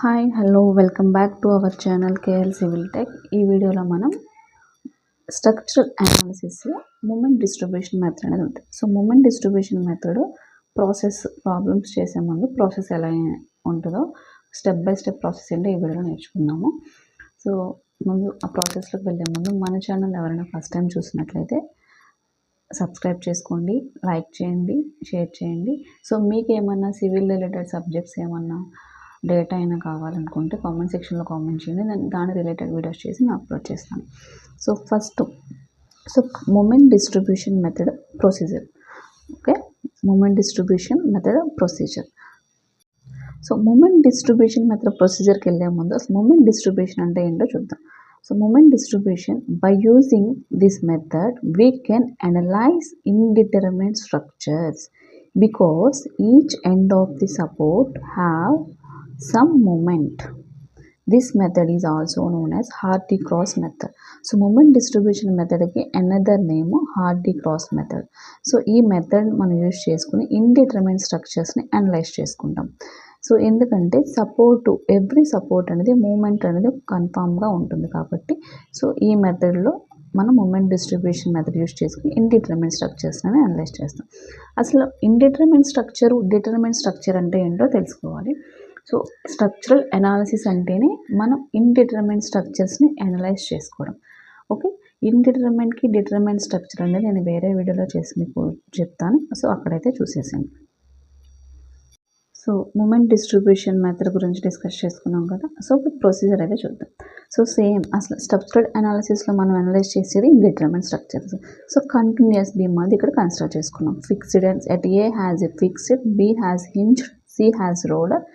Hi hello welcome back to our channel KL civil tech. ఈ వీడియోలో మనం structural అనాలిసిస్లో మూమెంట్ డిస్ట్రిబ్యూషన్ మెథడ్ అనేది ఉంటుంది. So moment distribution method problems చేసే ముందు ప్రాసెస్ ఎలా ఉంటుందో స్టెప్ బై స్టెప్ ప్రాసెస్ ఏంటో ఈ వీడియోలో నేర్చుకున్నాము. సో ముందు ఆ ప్రాసెస్లోకి వెళ్ళే ముందు మన ఛానల్ ఎవరైనా ఫస్ట్ టైం చూసినట్లయితే సబ్స్క్రైబ్ చేసుకోండి, లైక్ చేయండి, షేర్ చేయండి. సో మీకు ఏమన్నా సివిల్ రిలేటెడ్ సబ్జెక్ట్స్ ఏమన్నా డేటా అయినా కావాలనుకుంటే కామెంట్ సెక్షన్లో కామెంట్ చేయండి, నేను దాని రిలేటెడ్ వీడియోస్ చేసి నేను అప్లోడ్ చేస్తాను. So moment distribution method procedure. Okay, moment distribution method procedure. So moment distribution method ప్రొసీజర్కి వెళ్ళే ముందు అసలు మూమెంట్ డిస్ట్రిబ్యూషన్ అంటే ఏంటో చూద్దాం. So moment distribution, by using this method we can analyze indeterminate structures because each end of the support have some moment. This method is also known as Hardy-Cross method. So moment distribution method ki another name Hardy-Cross method. So ee method మనం use చేసుకుని indeterminate structures ని analyse చేసుకుంటాం. So ఎందుకంటే every support అనేది moment అనేది కన్ఫామ్గా ఉంటుంది కాబట్టి సో ఈ మెథడ్లో మనం మూమెంట్ డిస్ట్రిబ్యూషన్ మెథడ్ యూజ్ చేసుకుని ఇండిటర్మినెంట్ స్ట్రక్చర్స్ అని అనలైజ్ చేస్తాం. అసలు డిటర్మినెంట్ స్ట్రక్చర్ అంటే ఏంటో తెలుసుకోవాలి. సో స్ట్రక్చరల్ అనాలిసిస్ అంటేనే మనం ఇండిటర్మినెంట్ స్ట్రక్చర్స్ని అనలైజ్ చేసుకోవడం. ఓకే, ఇండిటర్మినెంట్కి డిటర్మినెంట్ స్ట్రక్చర్ అనేది నేను వేరే వీడియోలో చేసి మీకు చెప్తాను. సో అక్కడైతే చూసేసాను. సో మూమెంట్ డిస్ట్రిబ్యూషన్ మెథడ్ గురించి డిస్కస్ చేసుకున్నాం కదా. సో ఇప్పుడు ప్రొసీజర్ అయితే చూద్దాం. సో సేమ్ అసలు స్ట్రక్చరల్ అనాలిసిస్లో మనం అనలైజ్ చేసేది indeterminate structures. So continuous beam అది ఇక్కడ కన్సిడర్ చేసుకున్నాం. Fixed at A has a fixed, B has hinge, C has roller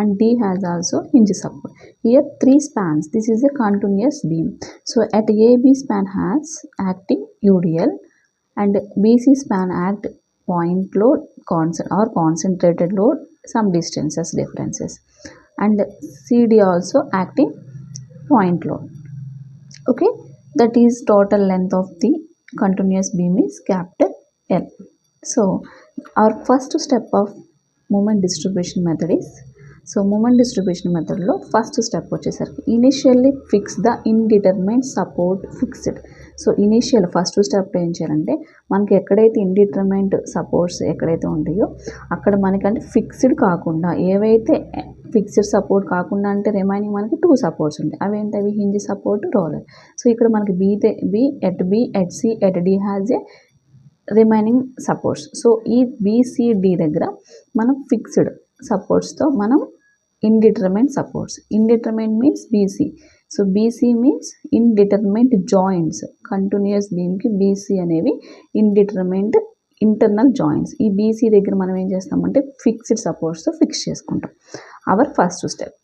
and D has also hinge support. Here 3 spans. This is a continuous beam. So at AB span has acting UDL and BC span act point load or concentrated load, some distances differences, and CD also acting point load. Okay, that is total length of the continuous beam is capital L. So our first step of moment distribution method is, so moment distribution మెథడ్లో first step వచ్చేసరికి initially fix the indeterminate support fixed. So initial first step ఏం చేయాలంటే మనకి ఎక్కడైతే indeterminate supports ఎక్కడైతే ఉంటాయో అక్కడ మనకంటే ఫిక్స్డ్ కాకుండా ఏవైతే ఫిక్స్డ్ సపోర్ట్ కాకుండా అంటే రిమైనింగ్ మనకి 2 సపోర్ట్స్ ఉంటాయి. అవి ఏంటవి? Hinge support, roller. సో ఇక్కడ మనకి B at C at D has a remaining supports. So ఈ బిసిడి దగ్గర మనం ఫిక్స్డ్ సపోర్ట్స్తో మనం indeterminate supports. Indeterminate means BC. So BC means indeterminate joints. Continuous బీమ్కి బీసీ అనేవి ఇండిటర్మినెంట్ ఇంటర్నల్ జాయింట్స్. ఈ బీసీ దగ్గర మనం ఏం చేస్తామంటే ఫిక్స్డ్ సపోర్ట్స్తో ఫిక్స్ చేసుకుంటాం. Our first step.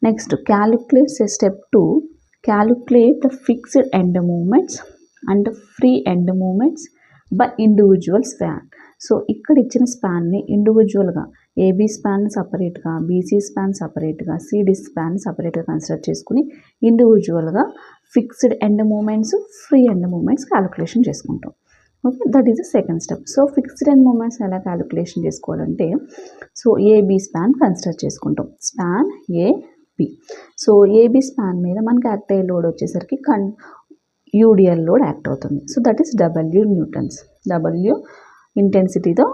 Next calculate step 2. Calculate the fixed end moments and free end moments by individual span. So ఇక్కడ ఇచ్చిన స్పాన్ని ఇండివిజువల్గా ఏబీ స్పాన్ సపరేట్గా, బీసీ స్పాన్ సపరేట్గా, సిడి స్పాన్ సపరేట్గా కన్సిడర్ చేసుకుని ఇండివిజువల్గా fixed end moments, free end moments calculation చేసుకుంటాం. Okay, that is the second step. So fixed end moments ఎలా క్యాలిక్యులేషన్ చేసుకోవాలంటే సో ఏబీ స్పాన్ కన్సిడర్ చేసుకుంటాం. Span AB. So AB span మీద మనకి యాక్ట్ అయ్యే లోడ్ వచ్చేసరికి యూడిఎల్ లోడ్ యాక్ట్ అవుతుంది. So that is W newtons. W ఇంటెన్సిటీతో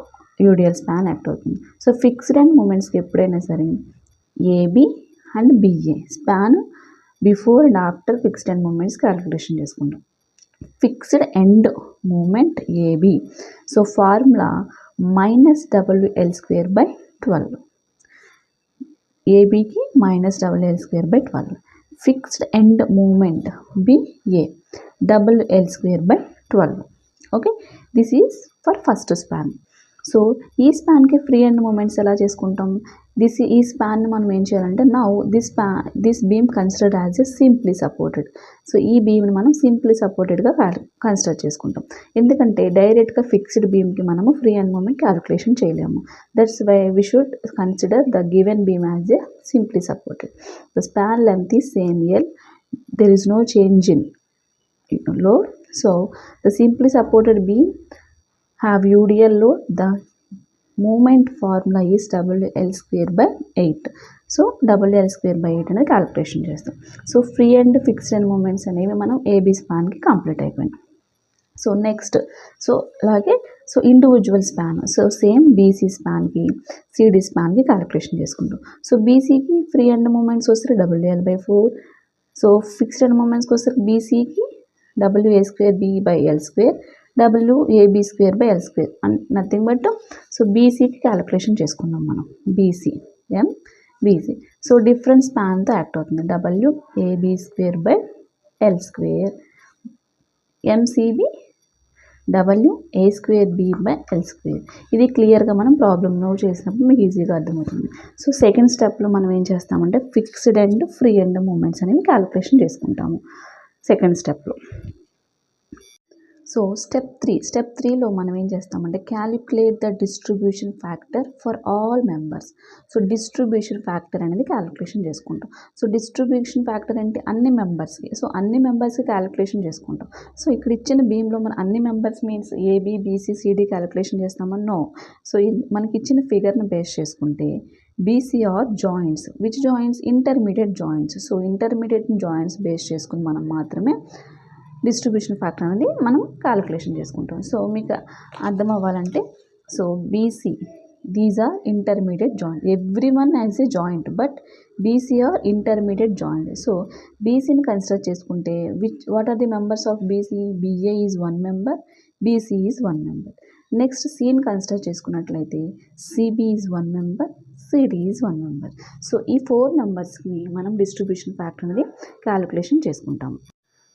UDL span act అవుతుంది. సో ఫిక్స్డ్ ఎండ్ మూమెంట్స్కి ఎప్పుడైనా సరే AB and BA span before and after fixed end moments calculation చేసుకుంటాం. Fixed end moment AB. So formula -WL²/12. ఏబికి -WL²/12. Fixed end moment BA WL²/12. Okay, this is for first span. So ఈ స్పాన్కి free end moments ఎలా చేసుకుంటాం? ఈ స్పాన్ని మనం ఏం చేయాలంటే this beam considered as a simply supported. So ఈ బీమ్ని మనం సింప్లీ సపోర్టెడ్గా కన్సిడర్ చేసుకుంటాం. ఎందుకంటే డైరెక్ట్గా ఫిక్స్డ్ బీమ్కి మనము ఫ్రీ ఎండ్ మూమెంట్ క్యాలిక్యులేషన్ చేయలేము. That's why we should consider the given beam as a simply supported. The span length is same L. There is no change in load. So the simply supported beam have UDL load. The moment formula is WL² by 8. So WL²/8 అనేది calculation చేస్తాం. So free and fixed end moments అనేవి మనం AB స్పాన్కి complete అయిపోయినాయి. So next అలాగే individual span same BC స్పాన్కి CD స్పాన్కి calculation చేసుకుంటాం. సో బీసీకి ఫ్రీ ఎండ్ మూమెంట్స్ వస్తే WL/4. సో ఫిక్స్డ్ ఎండ్ మూమెంట్స్కి వస్తే బీసీకి WA²/B/L², WAB²/L² నథింగ్ బట్ బీసీకి క్యాలిక్యులేషన్ చేసుకున్నాం మనం BC. సో డిఫరెంట్ స్పాన్తో యాక్ట్ అవుతుంది WAB²/L², MCB WA²/B/L². ఇది క్లియర్గా మనం ప్రాబ్లమ్లో చేసినప్పుడు మీకు ఈజీగా అర్థమవుతుంది. సో సెకండ్ స్టెప్లో మనం ఏం చేస్తామంటే fixed and free end moments అనేవి క్యాలిక్యులేషన్ చేసుకుంటాము సెకండ్ స్టెప్లో. సో స్టెప్ 3లో మనం ఏం చేస్తామంటే calculate the distribution factor for all members. So distribution factor అనేది క్యాలిక్యులేషన్ చేసుకుంటాం. సో డిస్ట్రిబ్యూషన్ ఫ్యాక్టర్ అంటే అన్ని మెంబర్స్కి, అన్ని మెంబర్స్కి క్యాలిక్యులేషన్ చేసుకుంటాం. సో ఇక్కడ ఇచ్చిన బీమ్లో మన అన్ని members means AB, BC, CD calculation చేస్తామని నో. సో మనకి ఇచ్చిన ఫిగర్ని బేస్ చేసుకుంటే BC are joints, which joints? Intermediate joints. So intermediate joints base చేసుకుని మనం మాత్రమే డిస్ట్రిబ్యూషన్ ఫ్యాక్టర్ అనేది మనం క్యాలిక్యులేషన్ చేసుకుంటాం. సో మీకు అర్థం అవ్వాలంటే BC these are intermediate joint. Everyone as a joint but BC are intermediate joint. So BCని కన్సిడర్ చేసుకుంటే what are the members of BC? BA is 1 member, BC is 1 member. Next Cని consider చేసుకున్నట్లయితే CB is 1 member, CD is 1 member. So ఈ 4 మెంబర్స్కి మనం distribution factor అనేది calculation చేసుకుంటాం.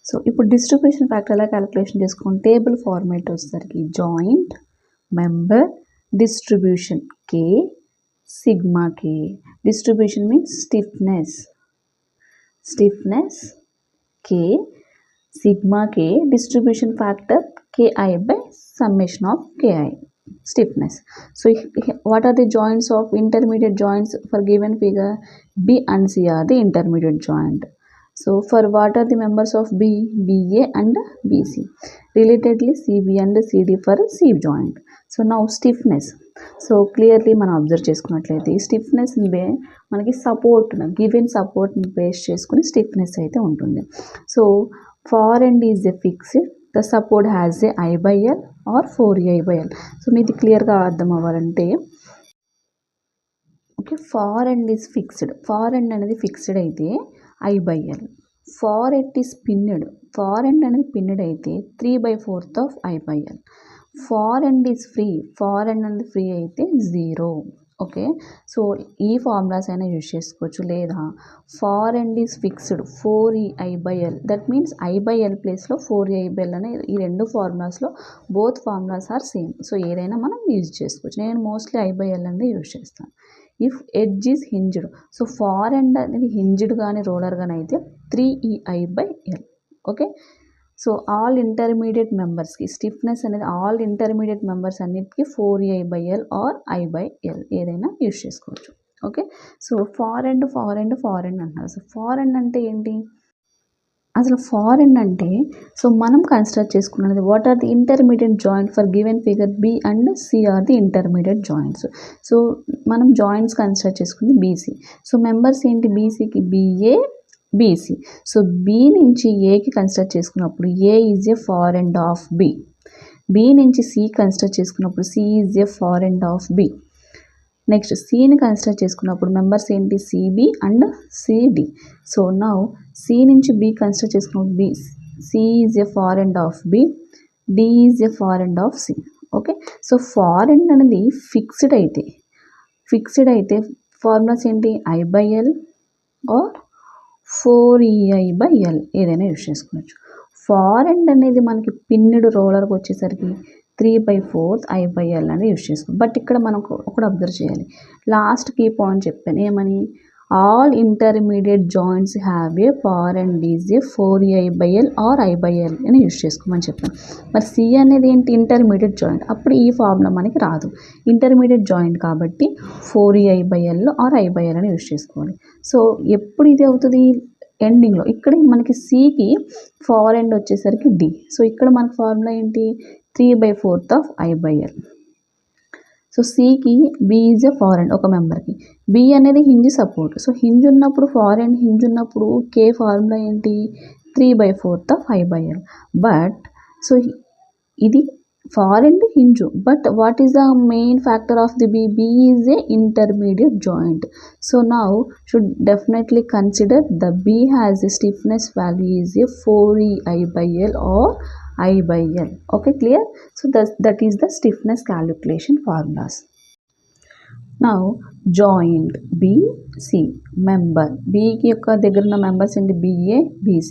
So ఇప్పుడు డిస్ట్రిబ్యూషన్ ఫ్యాక్టర్ ఎలా క్యాలిక్యులేషన్ చేసుకుంటాం? టేబుల్ ఫార్మేట్ వచ్చేసరికి joint, member, distribution K, sigma K. Distribution means stiffness K, sigma K, distribution factor KI/summation of KI, stiffness. So what are the joints of intermediate joints for given figure? B and C are the intermediate joint. So for what are the members of B? BA and BC. Relatedly CB and CD for C joint. So now stiffness. So clearly మనం observe చేసుకున్నట్లయితే ఈ stiffness మనకి support given సపోర్ట్ని base చేసుకుని stiffness అయితే ఉంటుంది. So far end is a fixed, the support has a I/L or 4A/L. So మీది క్లియర్గా అర్థం అవ్వాలంటే okay, far end is fixed. Far end అనేది ఫిక్స్డ్ అయితే I/L. Far end is pinned. Far end అనేది పిన్నెడ్ అయితే 3/4 of I/L. Far end is free. Far end అనేది free అయితే 0. ఓకే, సో ఈ ఫార్ములాస్ అయినా యూజ్ చేసుకోవచ్చు. లేదా far end is fixed 4I/L. That means I/L ప్లేస్లో 4A/L అనే ఈ రెండు ఫార్ములాస్లో both formulas are same. So ఏదైనా మనం యూజ్ చేసుకోవచ్చు. నేను మోస్ట్లీ I/L అనేది యూజ్ చేస్తాను. If edge is hinged, so far end అనేది హింజ్డ్ కానీ రోలర్ కానీ అయితే 3EI/L. Okay, so all intermediate మెంబర్స్కి స్టిఫ్నెస్ అనేది ఆల్ ఇంటర్మీడియట్ మెంబర్స్ అన్నిటికీ 4EI/L ఆర్ I/L ఏదైనా యూజ్ చేసుకోవచ్చు. ఓకే, సో ఫార్ ఎండ్ అంటున్నారు. సో ఫార్ ఎండ్ అంటే ఏంటి? అసలు ఫార్ ఎండ్ అంటే మనం కన్సిడర్ చేసుకున్నది what are the intermediate joint for given figure B and C are the intermediate joints. So మనం జాయింట్స్ కన్సిడర్ చేసుకుంది BC. సో మెంబర్స్ ఏంటి? BCకి BA, BC. సో B నుంచి Aకి కన్సిడర్ చేసుకున్నప్పుడు A is a far end of B. B నుంచి C కన్సిడర్ చేసుకున్నప్పుడు C is a far end of B. Next Cని కన్సిడర్ చేసుకున్నప్పుడు మెంబర్స్ ఏంటి? CB and CD. So now C నుంచి B కన్సిడర్ చేసుకున్నప్పుడు C is a far end of B, D is a far end of C. Okay, so far end అనేది fixed అయితే formulas ఏంటి? I/L are 4EI/L ఏదైనా use చేసుకోవచ్చు. Far end అనేది మనకి పిన్నుడు రోలర్కి వచ్చేసరికి 3/4 I/L అనేది యూజ్ చేసుకోవచ్చు. బట్ ఇక్కడ మనం ఒకటి అబ్జర్వ్ చేయాలి. లాస్ట్ కీ పాయింట్ చెప్పాను ఏమని? All intermediate joints have a far end is a 4EI/L or I/L అని యూజ్ చేసుకోమని చెప్పాను. మరి C అనేది ఏంటి? Intermediate joint. అప్పుడు ఈ ఫార్ములా మనకి రాదు. ఇంటర్మీడియట్ జాయింట్ కాబట్టి 4EI/L ఆర్ I/L అని యూజ్ చేసుకోవాలి. సో ఎప్పుడు ఇది అవుతుంది? ఎండింగ్లో. ఇక్కడ మనకి Cకి ఫార్ ఎండ్ వచ్చేసరికి D. సో ఇక్కడ మనకి ఫార్ములా ఏంటి? 3/4 of I/L. సో సికి బి ఈజ్ ఎ ఫారెన్ ఒక మెంబర్కి, బి అనేది హింజ్ సపోర్ట్. సో హింజ్ ఉన్నప్పుడు ఫారెన్ హింజ్ ఉన్నప్పుడు కే ఫార్ములా ఏంటి 3/4 of I/L. బట్ సో ఇది far end hinge, but what is the main factor of the B? B is a intermediate joint. So now should definitely consider the B has a stiffness value is a 4EI/L or I/L. Okay, clear? So that is the stiffness calculation formulas. Now joint BC member, B కి యొక్క దగ్గర ఉన్న members ఏంటి? BA BC,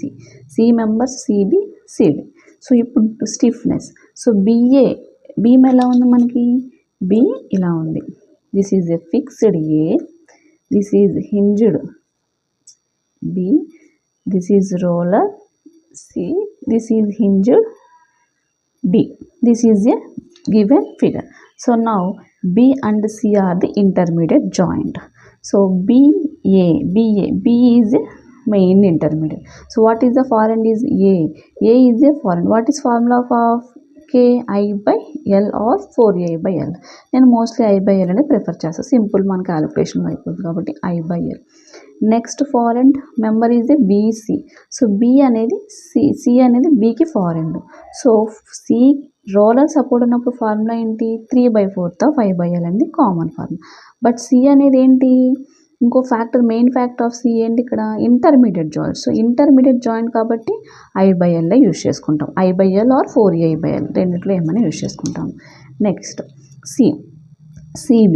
C members CB CD. So ఇప్పుడు stiffness, so BA beam ఎలా ఉంది మనకి? B ఇలా ఉంది. This is a fixed A, this is hinged B, this is roller C, this is hinged D. This is a given figure. So now B and C are the intermediate joint. So B is a main intermediate. So what is the foreign is A? A is a foreign. What is formula of KI/L or 4A/L? నేను mostly I/L అనేది prefer చేస్తాను. Simple మన calculation అయిపోతుంది కాబట్టి I/L. Next far end member is a BC. So B అనేది C అనేది Bకి ఫారెన్. సో C రోలర్ సపోర్ట్ ఉన్నప్పుడు ఫార్ములా ఏంటి? 3/4 of I/L అనేది కామన్ ఫార్ములా. బట్ C అనేది ఏంటి? ఇంకో factor, main factor of C ఏంటి ఇక్కడ? Intermediate joint. So intermediate joint కాబట్టి I/L యూజ్ చేసుకుంటాం. I/L ఆర్ 4A/L రెండిట్లో ఏమైనా యూజ్ చేసుకుంటాం. Next CB.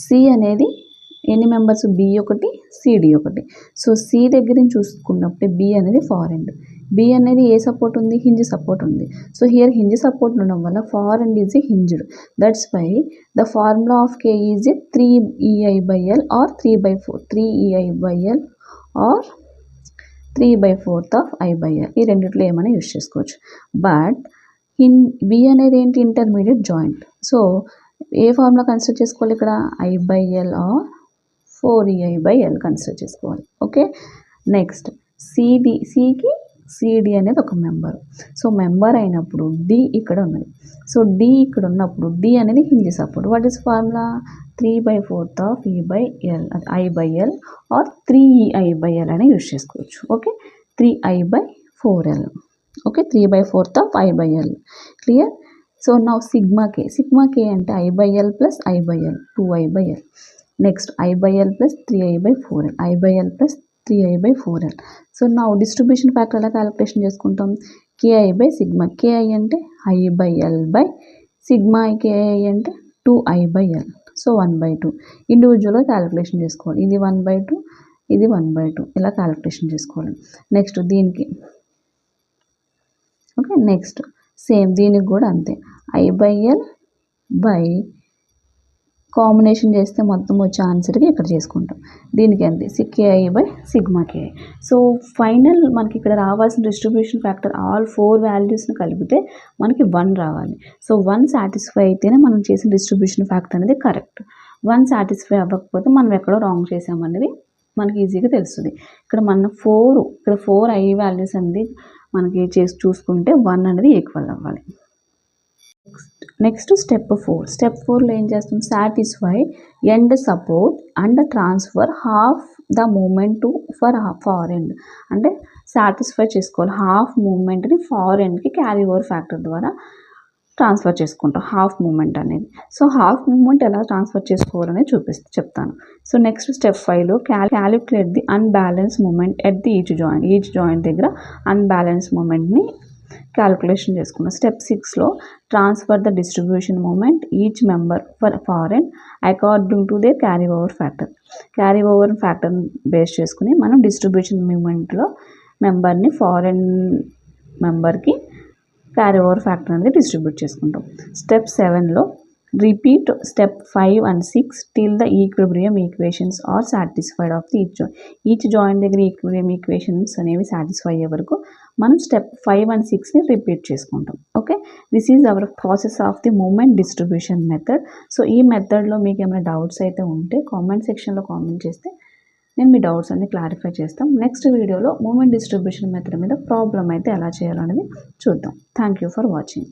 C అనేది ఎన్ని మెంబర్స్? B ఒకటి CD ఒకటి. సో C దగ్గర నుంచి చూసుకున్నప్పుడు B అనేది ఫారెన్, B అనేది ఏ సపోర్ట్ ఉంది? హింజ్ సపోర్ట్ ఉంది. సో హియర్ హింజ్ సపోర్ట్ ఉండడం వల్ల far end is a hinged. That's why the formula of K is a 3EI/L or 3/4 or 3/4 of I/L. ఈ రెండిట్లో ఏమైనా యూజ్ చేసుకోవచ్చు. బట్ B అనేది ఏంటి? Intermediate joint. సో ఏ ఫార్ములా కన్సిడర్ చేసుకోవాలి ఇక్కడ? I/L ఆర్ 4EI/L కన్సిడర్ చేసుకోవాలి. ఓకే, నెక్స్ట్ సికి CD అనేది ఒక మెంబర్. సో మెంబర్ అయినప్పుడు D ఇక్కడ ఉన్నది. సో D ఇక్కడ ఉన్నప్పుడు D అనేది hinge support. What is formula? 3/4 of E/L I/L or 3EI/L అని యూజ్ చేసుకోవచ్చు. Okay, 3I/4L. Okay, 3/4 of I/L. Clear? So now sigma K అంటే I/L plus I/L 2I/L. Next I/L plus 3I/4L, I/L plus 3I/4L. So నా distribution factor ఎలా calculation చేసుకుంటాం? KI/సిగ్మా. KI అంటే I/L/సిగ్మా, KI అంటే 2I/L. So 1/2 ఇండివిజువల్గా క్యాలిక్యులేషన్ చేసుకోవాలి. ఇది 1/2, ఇది 1/2 ఇలా క్యాలిక్యులేషన్ చేసుకోవాలి. నెక్స్ట్ దీనికి ఓకే, నెక్స్ట్ సేమ్ దీనికి కూడా అంతే. I/L బై కాంబినేషన్ చేస్తే మొత్తం వచ్చే ఆన్సర్కి ఇక్కడ చేసుకుంటాం. దీనికి అంతే KI/సిగ్మా KI. సో ఫైనల్ మనకి ఇక్కడ రావాల్సిన డిస్ట్రిబ్యూషన్ ఫ్యాక్టర్ ఆల్ 4 వాల్యూస్ని కలిపితే మనకి 1 రావాలి. సో 1 సాటిస్ఫై అయితేనే మనం చేసిన డిస్ట్రిబ్యూషన్ ఫ్యాక్టర్ అనేది కరెక్ట్. 1 సాటిస్ఫై అవ్వకపోతే మనం ఎక్కడో రాంగ్ చేసామనేది మనకి ఈజీగా తెలుస్తుంది. ఇక్కడ మన 4 I వాల్యూస్ అనేది మనకి చేసి చూసుకుంటే 1 అనేది ఈక్వల్ అవ్వాలి. నెక్స్ట్ స్టెప్ 4లో ఏం చేస్తాం? Satisfy end support and transfer half the moment for far end. అంటే సాటిస్ఫై చేసుకోవాలి, హాఫ్ మూమెంట్ని ఫారెన్కి క్యారీ ఓవర్ ఫ్యాక్టర్ ద్వారా ట్రాన్స్ఫర్ చేసుకుంటాం హాఫ్ మూమెంట్ అనేది. సో హాఫ్ మూమెంట్ ఎలా ట్రాన్స్ఫర్ చేసుకోవాలని చెప్తాను. సో నెక్స్ట్ స్టెప్ 5లో calculate the unbalance moment at the each joint దగ్గర అన్బ్యాలెన్స్ మూమెంట్ని క్యాలిక్యులేషన్ చేసుకున్నాం. స్టెప్ 6లో transfer the distribution moment each member for far end according to their carry over factor base చేసుకుని మనం డిస్ట్రిబ్యూషన్ మూమెంట్లో మెంబర్ని ఫారెన్ మెంబర్కి క్యారీ ఓవర్ ఫ్యాక్టర్ అనేది డిస్ట్రిబ్యూట్ చేసుకుంటాం. స్టెప్ 7లో repeat step 5 and 6 till the equilibrium equations are satisfied of the each joint దగ్గర equilibrium equations అనేవి సాటిస్ఫై అయ్యే వరకు మనం స్టెప్ 5 and 6ని రిపీట్ చేసుకుంటాం. Okay, this is our process of the moment distribution method. సో ఈ మెథడ్లో మీకు ఏమైనా డౌట్స్ అయితే ఉంటే కామెంట్ సెక్షన్లో కామెంట్ చేస్తే నేను మీ డౌట్స్ అన్ని క్లారిఫై చేస్తాం. నెక్స్ట్ వీడియోలో మూమెంట్ డిస్ట్రిబ్యూషన్ మెథడ్ మీద ప్రాబ్లం అయితే ఎలా చేయాలనేది చూద్దాం. Thank you for watching.